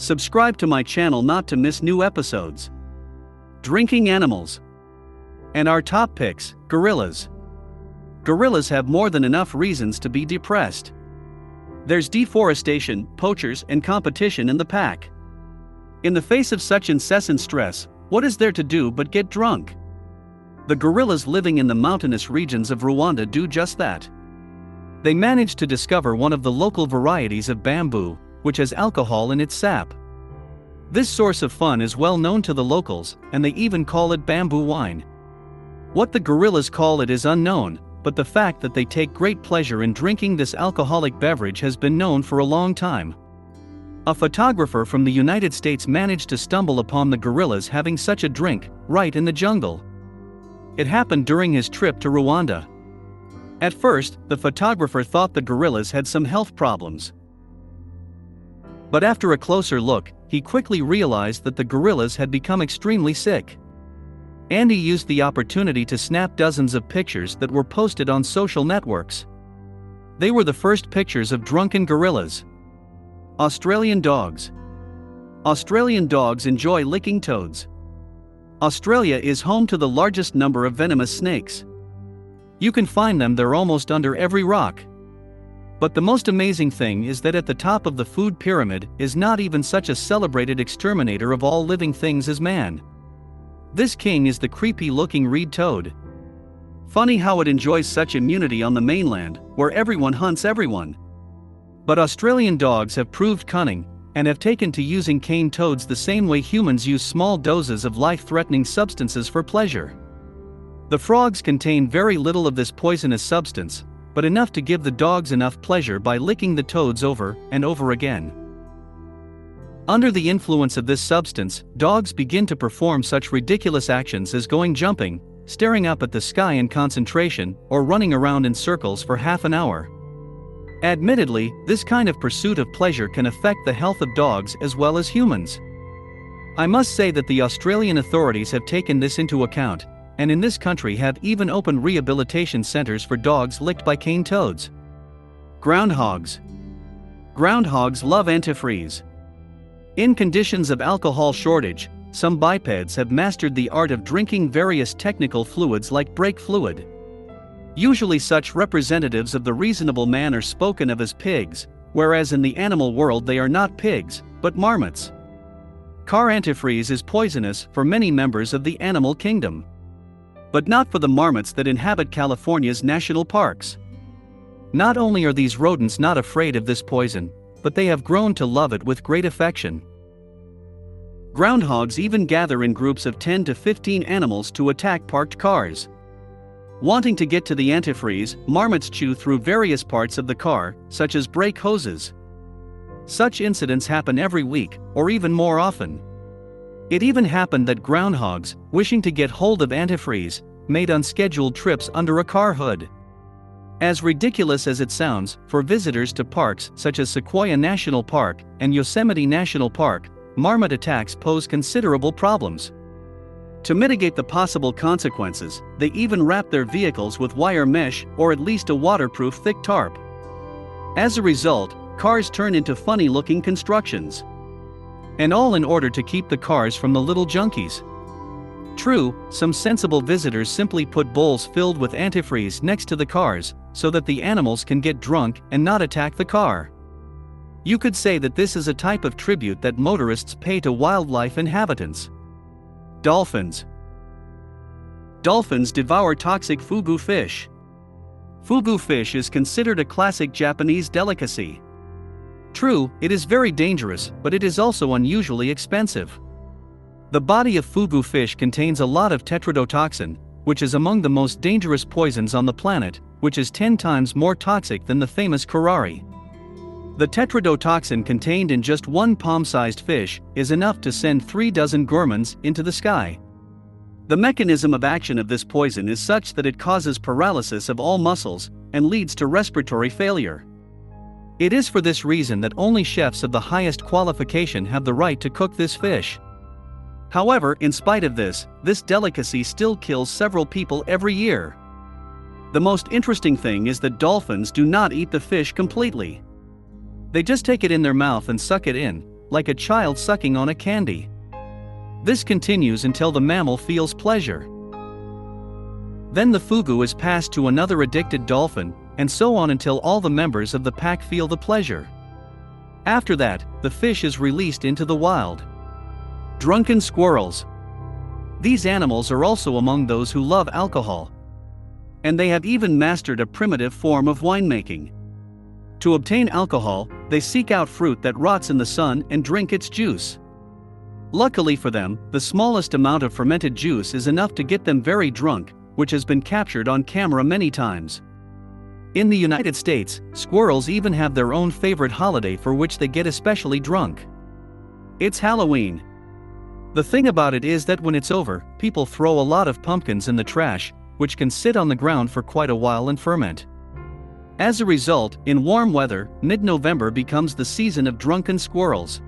Subscribe to my channel not to miss new episodes. Drinking animals. And our top picks, gorillas. Gorillas have more than enough reasons to be depressed. There's deforestation, poachers, and competition in the pack. In the face of such incessant stress, what is there to do but get drunk? The gorillas living in the mountainous regions of Rwanda do just that. They managed to discover one of the local varieties of bamboo, which has alcohol in its sap. This source of fun is well known to the locals, and they even call it bamboo wine. What the gorillas call it is unknown, but the fact that they take great pleasure in drinking this alcoholic beverage has been known for a long time. A photographer from the United States managed to stumble upon the gorillas having such a drink, right in the jungle. It happened during his trip to Rwanda. At first, the photographer thought the gorillas had some health problems. But after a closer look, he quickly realized that the gorillas had become extremely sick. And he used the opportunity to snap dozens of pictures that were posted on social networks. They were the first pictures of drunken gorillas. Australian dogs. Australian dogs enjoy licking toads. Australia is home to the largest number of venomous snakes. You can find them there almost under every rock. But the most amazing thing is that at the top of the food pyramid is not even such a celebrated exterminator of all living things as man. This king is the creepy-looking reed toad. Funny how it enjoys such immunity on the mainland, where everyone hunts everyone. But Australian dogs have proved cunning, and have taken to using cane toads the same way humans use small doses of life-threatening substances for pleasure. The frogs contain very little of this poisonous substance, but enough to give the dogs enough pleasure by licking the toads over and over again. Under the influence of this substance, dogs begin to perform such ridiculous actions as going jumping, staring up at the sky in concentration, or running around in circles for half an hour. Admittedly, this kind of pursuit of pleasure can affect the health of dogs as well as humans. I must say that the Australian authorities have taken this into account, and in this country have even opened rehabilitation centers for dogs licked by cane toads. Groundhogs. Groundhogs love antifreeze. In conditions of alcohol shortage, some bipeds have mastered the art of drinking various technical fluids like brake fluid. Usually such representatives of the reasonable man are spoken of as pigs, whereas in the animal world they are not pigs, but marmots. Car antifreeze is poisonous for many members of the animal kingdom. But not for the marmots that inhabit California's national parks. Not only are these rodents not afraid of this poison, but they have grown to love it with great affection. Groundhogs even gather in groups of 10 to 15 animals to attack parked cars. Wanting to get to the antifreeze, marmots chew through various parts of the car, such as brake hoses. Such incidents happen every week, or even more often. It even happened that groundhogs, wishing to get hold of antifreeze, made unscheduled trips under a car hood. As ridiculous as it sounds, for visitors to parks such as Sequoia National Park and Yosemite National Park, marmot attacks pose considerable problems. To mitigate the possible consequences, they even wrap their vehicles with wire mesh or at least a waterproof thick tarp. As a result, cars turn into funny-looking constructions. And all in order to keep the cars from the little junkies. True, some sensible visitors simply put bowls filled with antifreeze next to the cars, so that the animals can get drunk and not attack the car. You could say that this is a type of tribute that motorists pay to wildlife inhabitants. Dolphins. Dolphins devour toxic fugu fish. Fugu fish is considered a classic Japanese delicacy. True, it is very dangerous, but it is also unusually expensive. The body of fugu fish contains a lot of tetrodotoxin, which is among the most dangerous poisons on the planet, which is 10 times more toxic than the famous curare. The tetrodotoxin contained in just one palm-sized fish is enough to send 3 dozen gourmands into the sky. The mechanism of action of this poison is such that it causes paralysis of all muscles and leads to respiratory failure. It is for this reason that only chefs of the highest qualification have the right to cook this fish. However, in spite of this delicacy still kills several people every year. The most interesting thing is that dolphins do not eat the fish completely. They just take it in their mouth and suck it in, like a child sucking on a candy. This continues until the mammal feels pleasure. Then the fugu is passed to another addicted dolphin, and so on until all the members of the pack feel the pleasure. After that, the fish is released into the wild. Drunken squirrels. These animals are also among those who love alcohol. And they have even mastered a primitive form of winemaking. To obtain alcohol, they seek out fruit that rots in the sun and drink its juice. Luckily for them, the smallest amount of fermented juice is enough to get them very drunk, which has been captured on camera many times. In the United States, squirrels even have their own favorite holiday for which they get especially drunk. It's Halloween. The thing about it is that when it's over, people throw a lot of pumpkins in the trash, which can sit on the ground for quite a while and ferment. As a result, in warm weather, mid-November becomes the season of drunken squirrels.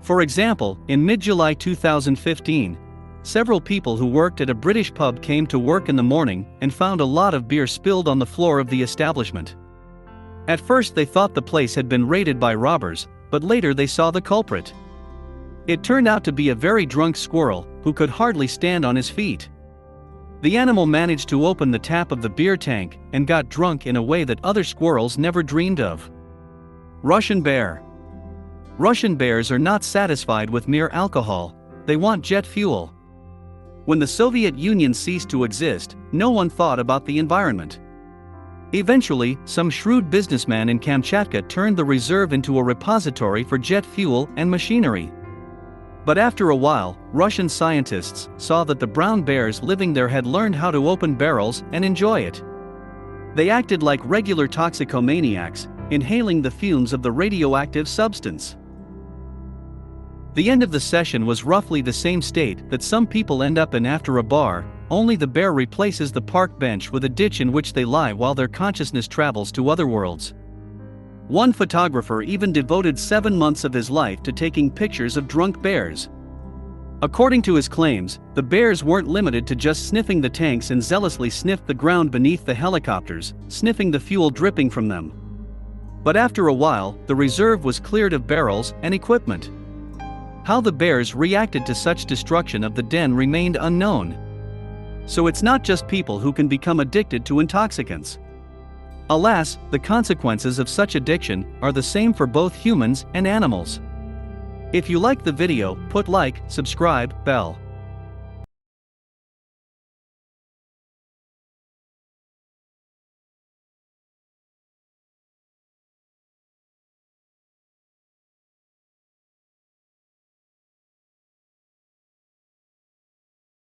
For example, in mid-July 2015, several people who worked at a British pub came to work in the morning and found a lot of beer spilled on the floor of the establishment. At first they thought the place had been raided by robbers, but later they saw the culprit. It turned out to be a very drunk squirrel, who could hardly stand on his feet. The animal managed to open the tap of the beer tank and got drunk in a way that other squirrels never dreamed of. Russian bear. Russian bears are not satisfied with mere alcohol, they want jet fuel. When the Soviet Union ceased to exist, no one thought about the environment. Eventually, some shrewd businessman in Kamchatka turned the reserve into a repository for jet fuel and machinery. But after a while, Russian scientists saw that the brown bears living there had learned how to open barrels and enjoy it. They acted like regular toxicomaniacs, inhaling the fumes of the radioactive substance. The end of the session was roughly the same state that some people end up in after a bar, only the bear replaces the park bench with a ditch in which they lie while their consciousness travels to other worlds. One photographer even devoted 7 months of his life to taking pictures of drunk bears. According to his claims, the bears weren't limited to just sniffing the tanks and zealously sniffed the ground beneath the helicopters, sniffing the fuel dripping from them. But after a while, the reserve was cleared of barrels and equipment. How the bears reacted to such destruction of the den remained unknown. So it's not just people who can become addicted to intoxicants. Alas, the consequences of such addiction are the same for both humans and animals. If you liked the video, put like, subscribe, bell.